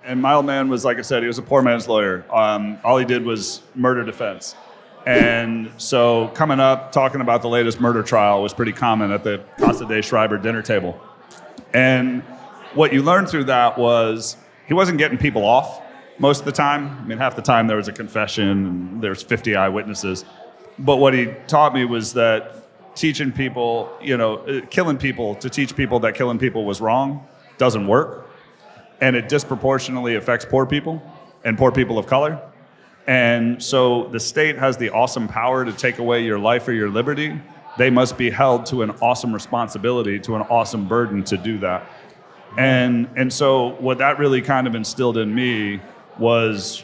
And my old man was, like I said, he was a poor man's lawyer. All he did was murder defense. And so coming up, talking about the latest murder trial was pretty common at the Schreiber dinner table. And what you learned through that was he wasn't getting people off most of the time. I mean, half the time there was a confession and there's 50 eyewitnesses. But what he taught me was that teaching people, killing people to teach people that killing people was wrong doesn't work. And it disproportionately affects poor people and poor people of color. And so the state has the awesome power to take away your life or your liberty. They must be held to an awesome responsibility, to an awesome burden to do that. And so what that really kind of instilled in me was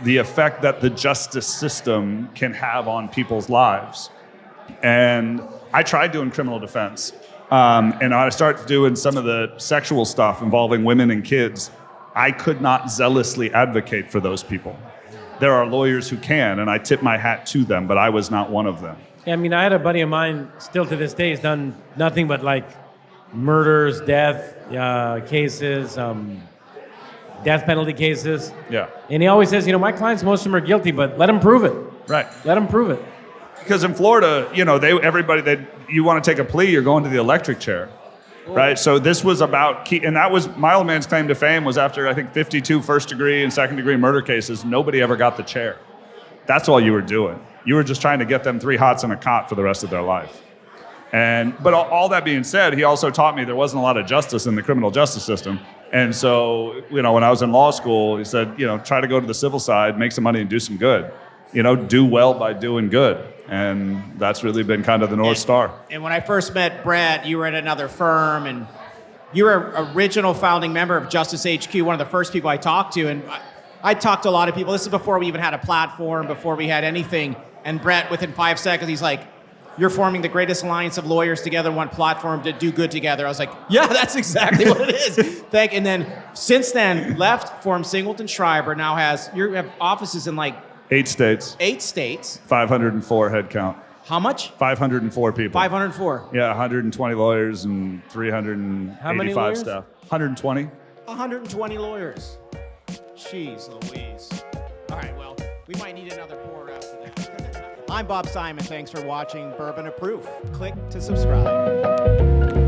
the effect that the justice system can have on people's lives. And I tried doing criminal defense. And I started doing some of the sexual stuff involving women and kids. I could not zealously advocate for those people. There are lawyers who can, and I tip my hat to them, but I was not one of them. Yeah, I mean, I had a buddy of mine, still to this day, has done nothing but like murders, death cases, death penalty cases. Yeah. And he always says, my clients, most of them are guilty, but let them prove it. Right. Let them prove it. Because in Florida, you want to take a plea, you're going to the electric chair. Right, so this was about, and that was my old man's claim to fame was after I think 52 first degree and second degree murder cases, nobody ever got the chair. That's all you were doing. You were just trying to get them 3 hots and a cot for the rest of their life. But all that being said, he also taught me there wasn't a lot of justice in the criminal justice system. And so, when I was in law school, he said, try to go to the civil side, make some money and do some good. Do well by doing good. And that's really been kind of the North Star. And when I first met Brett, you were at another firm, and you were an original founding member of Justice HQ, one of the first people I talked to. And I talked to a lot of people. This is before we even had a platform, before we had anything. And Brett, within 5 seconds, he's like, you're forming the greatest alliance of lawyers together on one platform to do good together. I was like, yeah, that's exactly what it is. And then since then, formed Singleton Schreiber, now you have offices in like 8 states. 8 states. 504 head count. How much? 504 people. 504. Yeah, 120 lawyers and 385 staff. 120. 120 lawyers. Jeez Louise. All right, well, we might need another pour after that. I'm Bob Simon. Thanks for watching Bourbon of Proof. Click to subscribe.